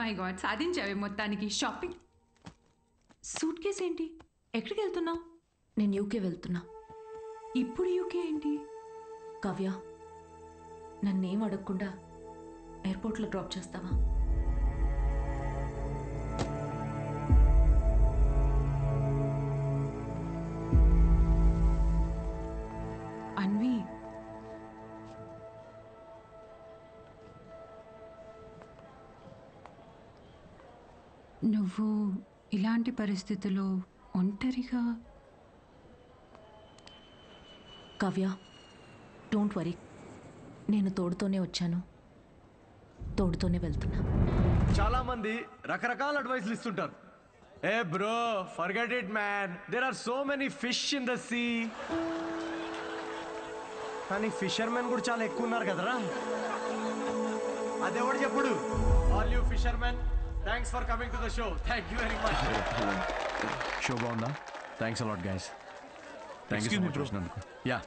My God సాధించావే మొత్తానికి shopping. Suit case ఏంటి? ఎక్కడికి వెళ్తున్నావు? నేను యూకే వెళ్తున్నా. ఇప్పుడు యూకే ఏంటి? కావ్య, నన్నేం అడగకుండా ఎయిర్పోర్ట్లో డ్రాప్ చేస్తావా? అన్వి, నువ్వు ఇలాంటి పరిస్థితుల్లో ఒంటరిగా. కావ్య, డోంట్ వరీ, నేను తోడుతోనే వచ్చాను, తోడుతోనే వెళ్తున్నా. చాలా మంది రకరకాల అడ్వైస్లు ఇస్తుంటారు. ఏ bro, forget it man, there are so many fish in the sea. కానీ ఫిషర్మెన్ కూడా చాలా ఎక్కువ ఉన్నారు కదరా. అదెవడు చెప్పుడు? All you fishermen, thanks for coming to the show. Thank you very much. Show బాగుందా? Thanks a lot guys. Thank you so much వచ్చినందుకు. Yeah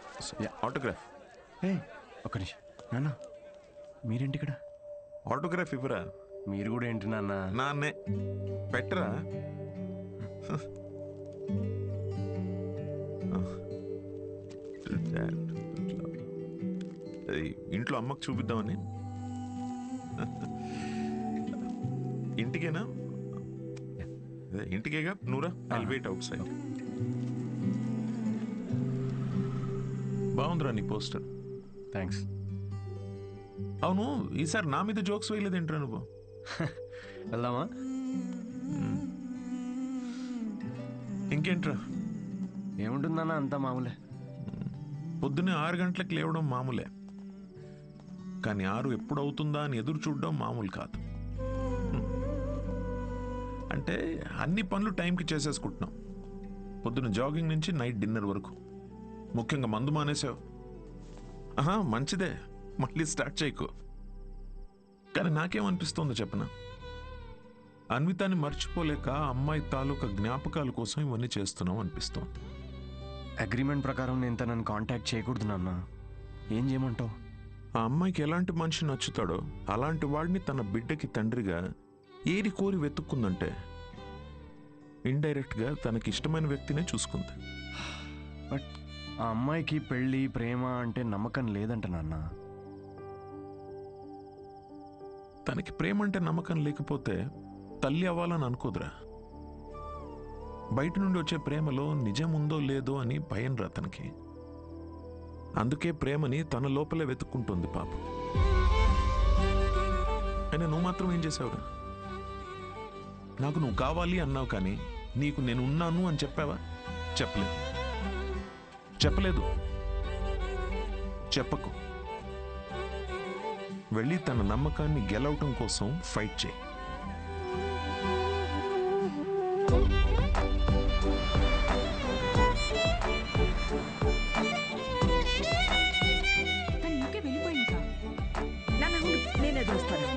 yeah autograph. ఏ ఒక్క నిమిషం నాన్న, మీరేంటి ఇక్కడ? ఆటోగ్రాఫ్ ఇవ్వరా? మీరు కూడా ఏంటి నాన్న? నాన్నే పెట్టరా. ఇంట్లో అమ్మకు చూపిద్దామని. ఇంటికేనా? ఇంటికేగా. నూరా ఐల్ వెయిట్ అవుట్ సైడ్. బాగుందిరా నీ పోస్టర్. థ్యాంక్స్. అవును, ఈసారి నా మీద జోక్స్ వేయలేదేంట్రా నువ్వు? వెళ్దామా? ఇంకేంట్రా? ఏముంటుందన్న, అంతా మామూలే. పొద్దున్నే 6 గంటలకు లేవడం మామూలే, కానీ 6 ఎప్పుడు అవుతుందా అని ఎదురు చూడడం మామూలు కాదు. అంటే అన్ని పనులు టైంకి చేసేసుకుంటున్నాం. పొద్దున్న జాగింగ్ నుంచి నైట్ డిన్నర్ వరకు. ముఖ్యంగా మందు మానేసావు. మంచిదే, మళ్ళీ స్టార్ట్ చేయకు. కానీ నాకేమనిపిస్తోందో చెప్పనా, అన్వితాన్ని మర్చిపోలేక అమ్మాయి తాలూకా జ్ఞాపకాల కోసం ఇవన్నీ చేస్తున్నాం అనిపిస్తోంది. అగ్రిమెంట్ ప్రకారం నేను తనని కాంటాక్ట్ చేయకూడదు నాన్న. ఏం చేయమంటావు? ఆ అమ్మాయికి ఎలాంటి మనిషి నచ్చుతాడో అలాంటి వాడిని తన బిడ్డకి తండ్రిగా ఏరి కోరి వెతుక్కుందంటే ఇండైరెక్ట్గా తనకి ఇష్టమైన వ్యక్తినే చూసుకుంది. బట్ ఆ అమ్మాయికి పెళ్ళి ప్రేమ అంటే నమ్మకం లేదంట నాన్న. తనకి ప్రేమ అంటే నమ్మకం లేకపోతే తల్లి అవ్వాలని అనుకోదురా. బయట నుండి వచ్చే ప్రేమలో నిజం ఉందో లేదో అని భయం రా తనకి. అందుకే ప్రేమని తన లోపలే వెతుక్కుంటుంది పాపం. అయినా నువ్వు మాత్రం ఏం చేసావురా? నాకు నువ్వు కావాలి అన్నావు, కానీ నీకు నేను ఉన్నాను అని చెప్పావా? చెప్పలేదు. చెప్పలేదు, చెప్పకు. వెళ్ళి తన నమ్మకాన్ని గెలవటం కోసం ఫైట్ చేయి. తను యూకే వెళ్ళిపోయిందా? నేనే చూస్తాను.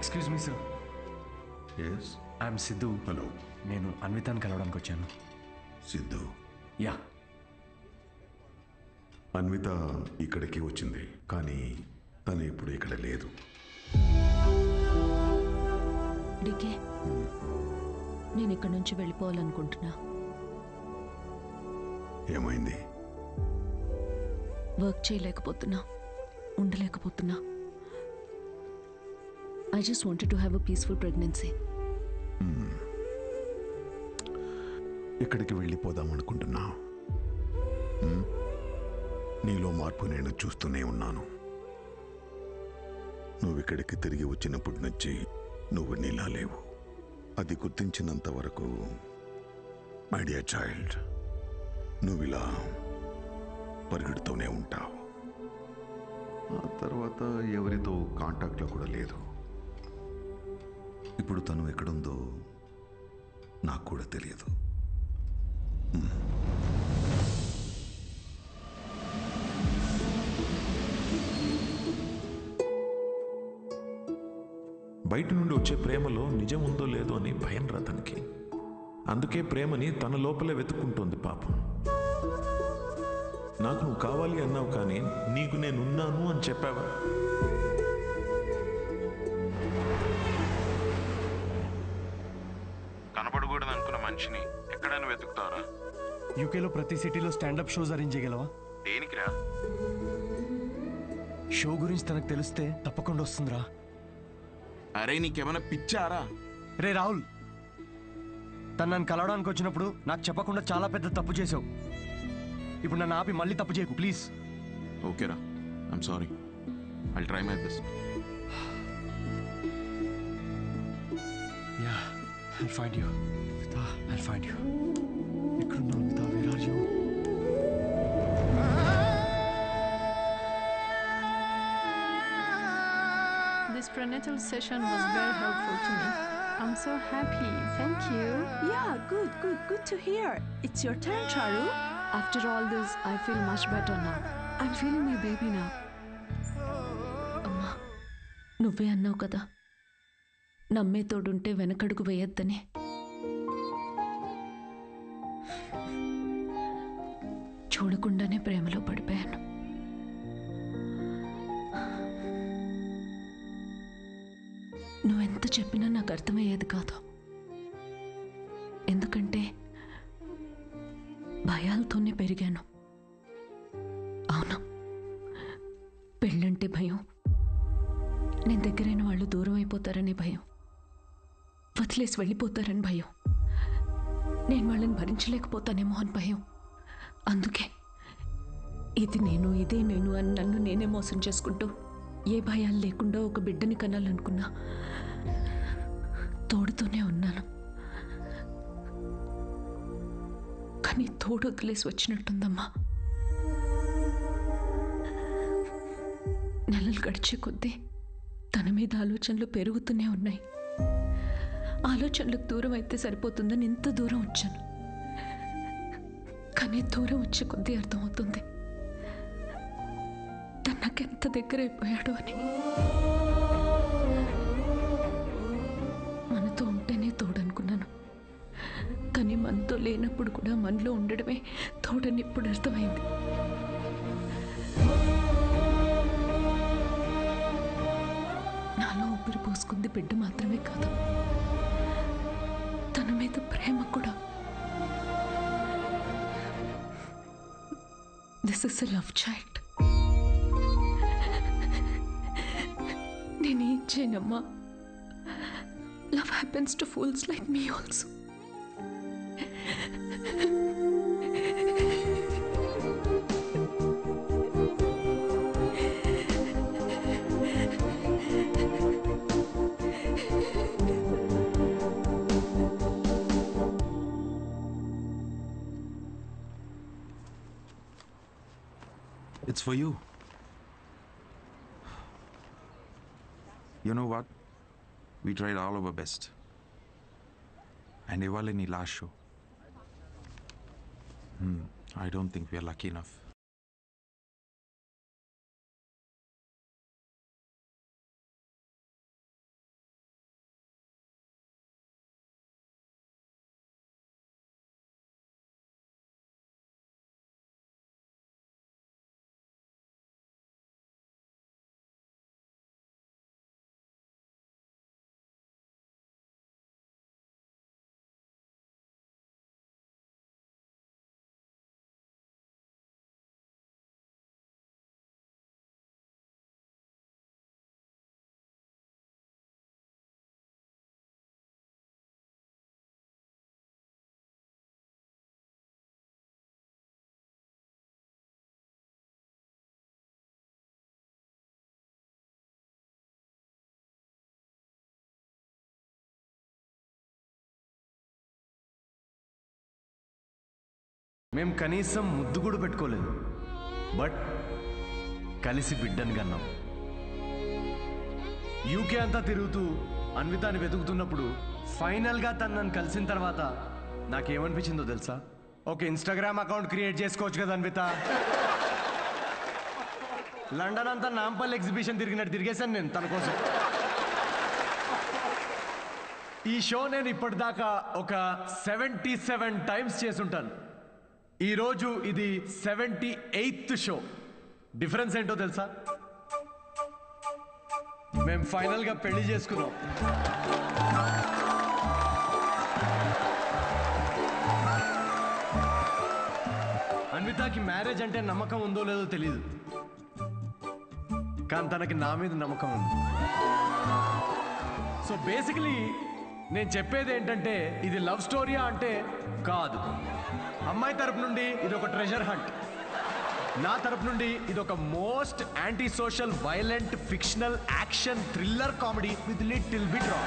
Excuse me sir. Yes. I'm Siddhu. Hello. నేను అన్వితాన్ని కలవడానికి వచ్చాను. సిద్ధు. యా. అన్విత ఇక్కడికి వచ్చింది, కానీ తను ఇప్పుడు ఇక్కడ లేదు. డీకే, నేను ఇక్కడి నుంచి వెళ్ళిపోవాలనుకుంటున్నా. ఏమైంది? Work చేయలేకపోతున్నా, ఉండలేకపోతున్నా. I just wanted to have a peaceful pregnancy. ఎక్కడికి వెళ్ళిపోదాం అనుకుంటున్నా? నీలో మార్పు నేను చూస్తూనే ఉన్నాను. నువ్వు ఇక్కడికి తిరిగి వచ్చినప్పటి నుంచి నువ్వు నీలా లేవు. అది గుర్తించినంత వరకు మై డియర్ చైల్డ్, నువ్వు ఇలా పరిగెడుతూనే ఉంటావు. ఆ తర్వాత ఎవరితో కాంటాక్ట్లో కూడా లేదు. ఇప్పుడు తను ఎక్కడుందో నాకు కూడా తెలియదు. బయట నుండి వచ్చే ప్రేమలో నిజం ఉందో లేదో అని భయం రా తనకి. అందుకే ప్రేమని తన లోపలే వెతుక్కుంటోంది పాపం. నాకు నువ్వు కావాలి అన్నావు కానీ నీకు నేనున్నాను అని చెప్పావా? కనపడకూడదు అనుకున్న మనిషిని ఎక్కడైనా వెతుకుతారా? యూకేలో ప్రతి సిటీలో స్టాండప్ షోస్ అరేంజ్ చేయగలవా? దేనికిరా? షో గురించి తనకు తెలిస్తే తప్పకుండా వస్తుందిరా. అరే నీకేమైనా పిచ్చారా? రే రాహుల్, తను నన్ను కలవడానికి వచ్చినప్పుడు నాకు చెప్పకుండా చాలా పెద్ద తప్పు చేసావు. ఇప్పుడు నన్ను ఆపి మళ్ళీ తప్పు చేయకు ప్లీజ్. ఓకేరా, I'm sorry. I'll try my best. Yeah, I'll find you. Vita, I'll find you. ఎక్కడున్నావు Vita? Where are you? This prenatal session was very helpful to me. I'm so happy. Thank you. Yeah, good to hear. It's your turn, Charu. After all this, I feel much better now. I'm feeling my baby now. అమ్మా, నువ్వే అన్నావు కదా, నమ్మే తోడుంటే వెనకడుగు వేయొద్దని. చూడకుండానే ప్రేమలో పడిపోయాను. నువ్వెంత చెప్పినా నాకు అర్థమయ్యేది కాదు. ఎందుకంటే భయాలతోనే పెరిగాను. అవును, పెళ్ళంటే భయం, నేను దగ్గరైన వాళ్ళు దూరం అయిపోతారనే భయం, వదిలేసి వెళ్ళిపోతారని భయం, నేను వాళ్ళని భరించలేకపోతానేమో అని భయం. అందుకే ఇది నేను, ఇదే నేను అని నన్ను నేనే మోసం చేసుకుంటూ ఏ భయాలు లేకుండా ఒక బిడ్డని కనాలనుకున్నా. తోడుతోనే ఉన్నాను, కానీ తోడు వదిలేసి వచ్చినట్టుందమ్మా. నెలలు గడిచే కొద్దీ తన మీద ఆలోచనలు పెరుగుతూనే ఉన్నాయి. ఆలోచనలకు దూరం అయితే సరిపోతుందని ఎంత దూరం వచ్చాను, కానీ దూరం వచ్చే కొద్దీ అర్థమవుతుంది తను నాకెంత దగ్గర అయిపోయాడు అని. మనతో ఉంటేనే తోడనుకున్నాను, కానీ మనతో లేనప్పుడు కూడా మనలో ఉండడమే తోడని ఇప్పుడు అర్థమైంది. నాలో ఊపిరి పోసుకుంది బిడ్డ మాత్రమే కాదు, తన మీద ప్రేమ కూడా. This is a love child. నేనేం చేయనమ్మా, love happens to fools like me also. It's for you. You know what? We tried all our best. And ఇవాళ నీ last show. I don't think we are lucky enough. మేము కనీసం ముద్దు కూడా పెట్టుకోలేదు, but కలిసి బిడ్డని కన్నాం. యూకే అంతా తిరుగుతూ అన్వితాని వెతుకుతున్నప్పుడు ఫైనల్గా తను నన్ను కలిసిన తర్వాత నాకేమనిపించిందో తెలుసా? ఒక ఇన్స్టాగ్రామ్ అకౌంట్ క్రియేట్ చేసుకోవచ్చు కదా అన్విత. లండన్ అంతా నాంపల్లి ఎగ్జిబిషన్ తిరిగినట్టు తిరిగేశాను నేను తన కోసం. ఈ షో నేను ఇప్పటిదాకా ఒక 77 టైమ్స్ చేసుంటాను. ఈరోజు ఇది 78th షో. డిఫరెన్స్ ఏంటో తెలుసా? మేము ఫైనల్గా పెళ్లి చేసుకున్నాం. అన్వితకి మ్యారేజ్ అంటే నమ్మకం ఉందో లేదో తెలీదు, కానీ తనకి నా మీద నమ్మకం ఉంది. సో బేసికలీ నేను చెప్పేది ఏంటంటే, ఇది లవ్ స్టోరీయా అంటే కాదు. అమ్మాయి తరపు నుండి ఇది ఒక ట్రెజర్ హంట్, నా తరపు నుండి ఇది ఒక most anti social violent fictional action thriller comedy with little bit రా.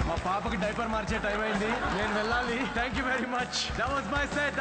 మా పాపకి డైపర్ మార్చే టైం అయింది, నేను వెళ్ళాలి. Thank you very much. That was my set.